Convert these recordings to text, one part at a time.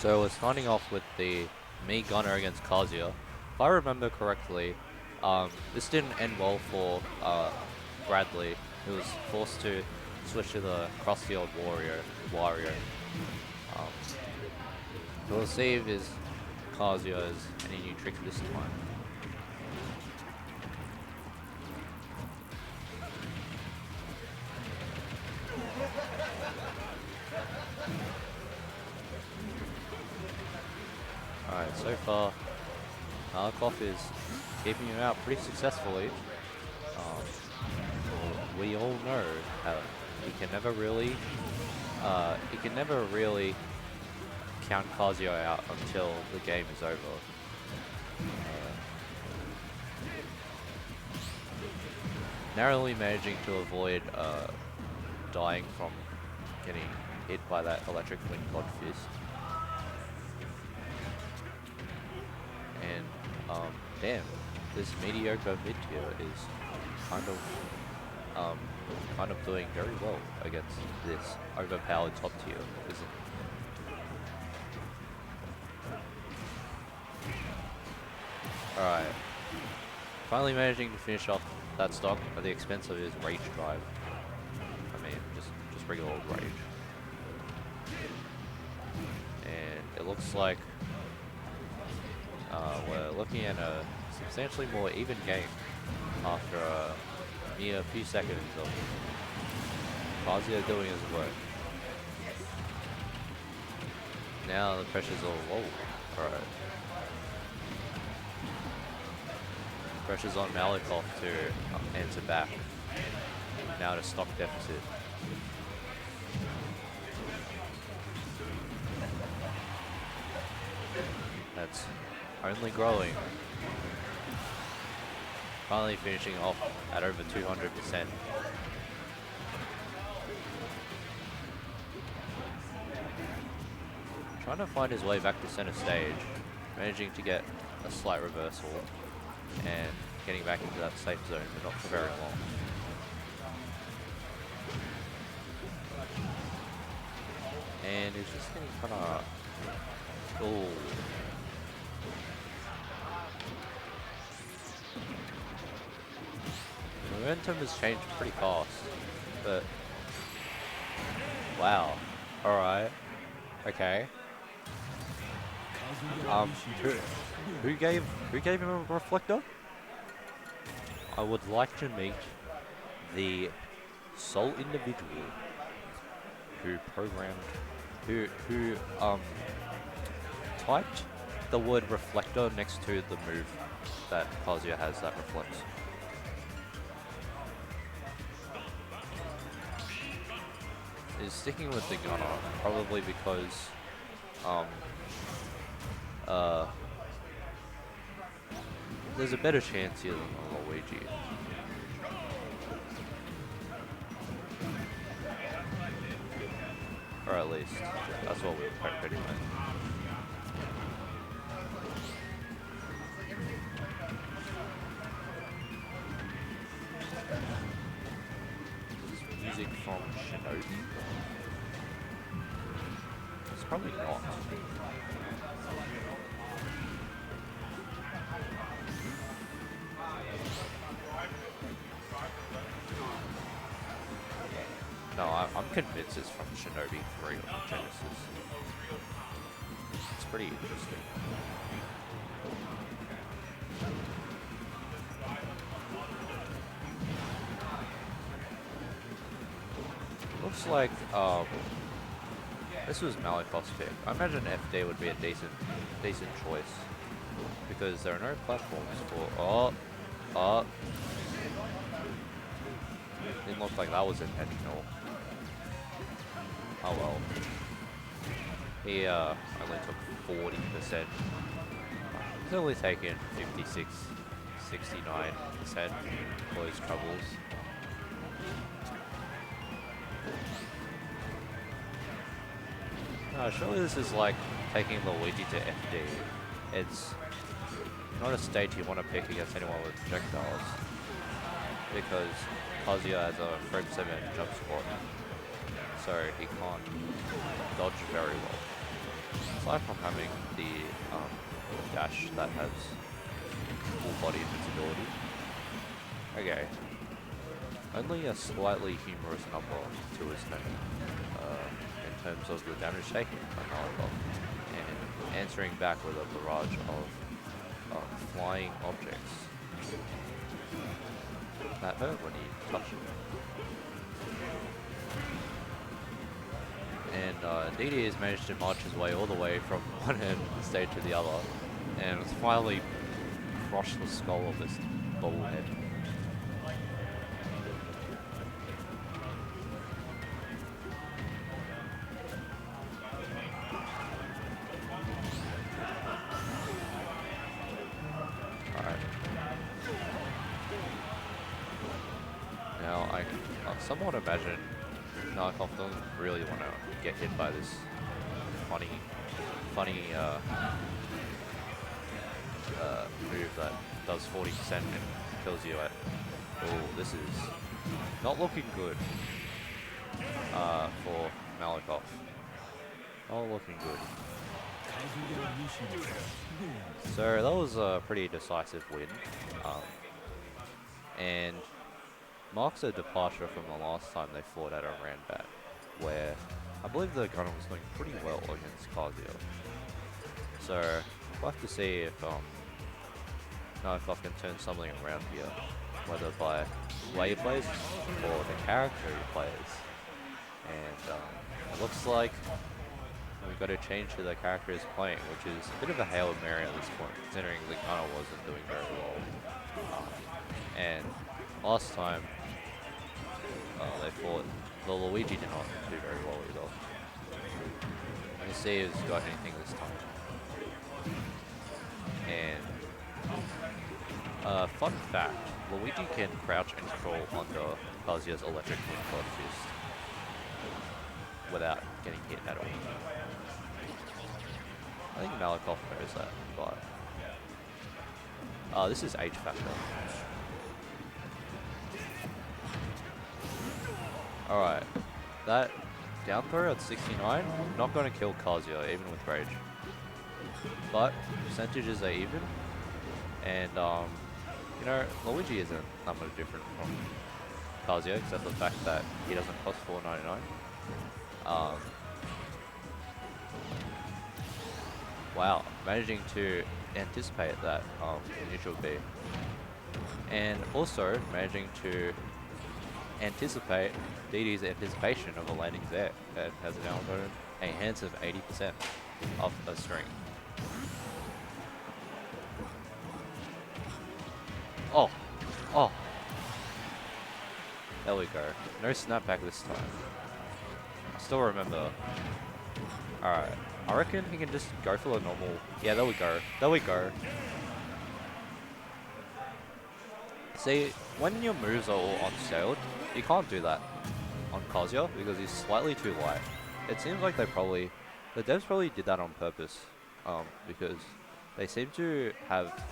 So we're starting off with the me gunner against Kazuya. If I remember correctly, this didn't end well for Bradley, who was forced to switch to the crusty old Wario. Um, we'll see if his Kazuya has any new tricks this time. Alright, so far, Malikoff is keeping him out pretty successfully. We all know how he can never really count Kazuya out until the game is over. Narrowly managing to avoid dying from getting hit by that electric wind god fist. And damn, this mediocre mid tier is kind of doing very well against this overpowered top tier, isn't it? Alright. Finally managing to finish off that stock at the expense of his rage drive. I mean, just regular old rage. And it looks like we're looking at a substantially more even game after a mere few seconds of Kazuya doing his work. Now the pressure's all low. Alright. Pressure's on Malikoff to answer back. Now to stock deficit. That's only growing. Finally finishing off at over 200%. Trying to find his way back to center stage, managing to get a slight reversal and getting back into that safe zone, but not for very long. And he's just getting kind of... Ooh. Momentum has changed pretty fast, but... Wow. Alright. Okay. Who gave him a reflector? I would like to meet the sole individual who typed the word reflector next to the move that Kazuya has that reflects. Is sticking with the gunner, probably because there's a better chance here than on Luigi. Or at least, that's what we're pretty much. Is this music from Shinobi? It's probably not. No, I'm convinced it's from Shinobi 3 on Genesis. It's pretty interesting. Looks like this was Malikoff's pick. I imagine FD would be a decent choice because there are no platforms for didn't look like that was intentional. Oh well. He only took 40%. He's only taken 56, 69% for his troubles. Surely this is like taking Luigi to FD. It's not a stage you want to pick against anyone with projectiles, because Kazuya has a frame 7 jump squat, so he can't dodge very well. aside from having the dash that has full body invincibility. Okay. Only a slightly humorous number to his name in terms of the damage taken by Malikoff, and answering back with a barrage of flying objects that hurt when he touched it. And DD has managed to march his way all the way from one end of the stage to the other, and finally crushed the skull of this bobblehead. Now I somewhat imagine Malikoff doesn't really want to get hit by this funny move that does 40% and kills you at. Oh, this is not looking good for Malikoff. Not looking good. So that was a pretty decisive win, and marks a departure from the last time they fought at a Ranbat, where I believe the gunner was doing pretty well against Kazuya. So we'll have to see if Malikoff can turn something around here, whether by the way he plays or the character he plays. And it looks like we've got to change to the character he's playing, which is a bit of a Hail Mary at this point, considering the gunner wasn't doing very well. And last time they fought, the Luigi did not do very well either. Let me see if he's got anything this time. And fun fact, Luigi can crouch and crawl under Kazuya's electric wind cloud fist without getting hit at all. I think Malikoff knows that, but this is H factor. Alright, that down throw at 69, not going to kill Kazuya even with rage. But percentages are even, and you know, Luigi isn't that much different from Kazuya, except for the fact that he doesn't cost $4.99. Wow, managing to anticipate that initial B, and also managing to anticipate DD's anticipation of a landing there, that has downloaded a handsome 80% off a string. Oh, oh. There we go. No snapback this time. I still remember. Alright. I reckon he can just go for the normal. Yeah, there we go. There we go. See, when your moves are all unsailed, you can't do that on Kazuya because he's slightly too light. It seems like the devs probably did that on purpose, because they seem to have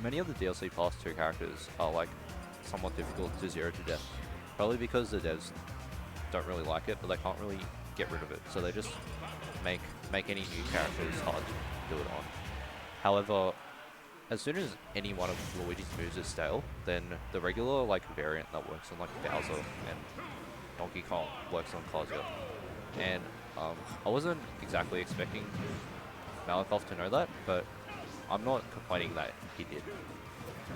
many of the DLC Pass 2 characters are like somewhat difficult to zero to death. Probably because the devs don't really like it, but they can't really get rid of it, so they just make any new characters hard to do it on. However, as soon as any one of Luigi's moves is stale, then the regular like variant that works on like Bowser and Donkey Kong works on Kazuya. And I wasn't exactly expecting Malikoff to know that, but I'm not complaining that he did,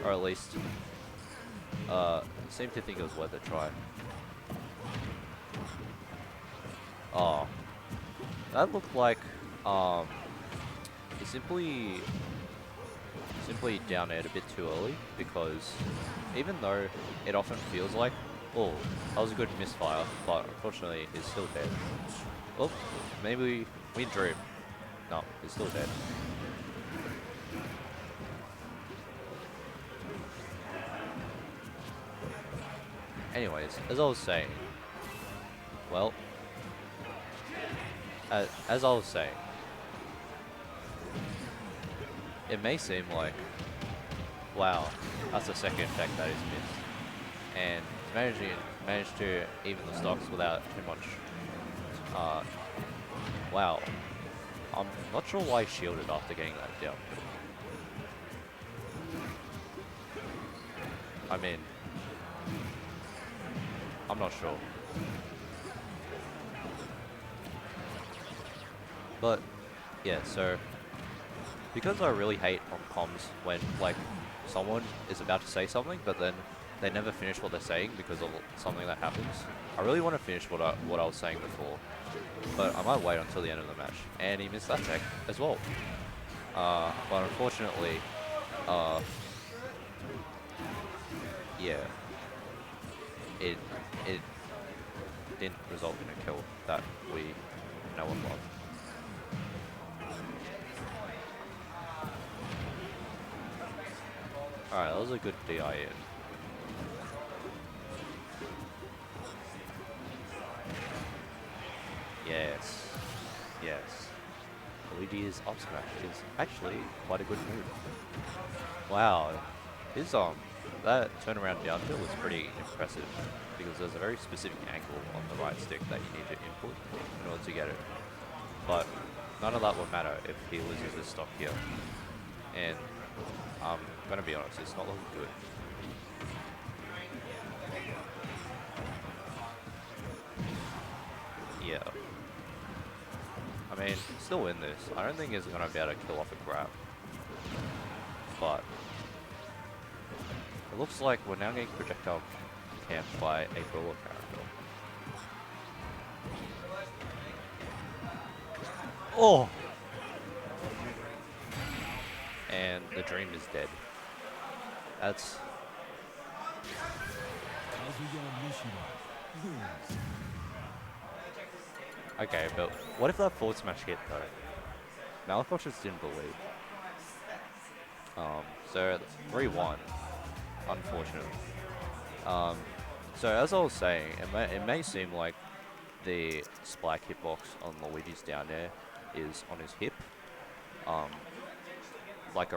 or at least seemed to think it was worth a try. Oh, that looked like he simply down aired a bit too early, because even though it often feels like, oh, that was a good misfire, but unfortunately he's still dead. Oh, maybe we dream. No, he's still dead. Anyways, as I was saying, well, as I was saying, it may seem like, wow, that's the second effect that is missed, and managed to even the stocks without too much Wow. I'm not sure why he shielded after getting that down. I mean, I'm not sure. But, yeah, so, because I really hate on comms when, like, someone is about to say something, but then they never finish what they're saying because of something that happens. I really want to finish what I was saying before, but I might wait until the end of the match. And he missed that tech as well. But unfortunately, yeah, it didn't result in a kill that we know and love. Alright, that was a good DI in. Yes. Yes. Luigi's up smash is actually quite a good move. Wow. His that turnaround down tilt was pretty impressive because there's a very specific angle on the right stick that you need to input in order to get it. But none of that will matter if he loses his stock here. And I'm gonna be honest, it's not looking good. Yeah. I mean, still win this. I don't think he's gonna be able to kill off a grab. But it looks like we're now getting projectile camped by April or Character. Oh! And the dream is dead. That's... Okay, but what if that forward smash hit though? Malikoff just didn't believe. So 3-1, unfortunately. So as I was saying, it may seem like the spike hitbox on Luigi's down air is on his hip, like a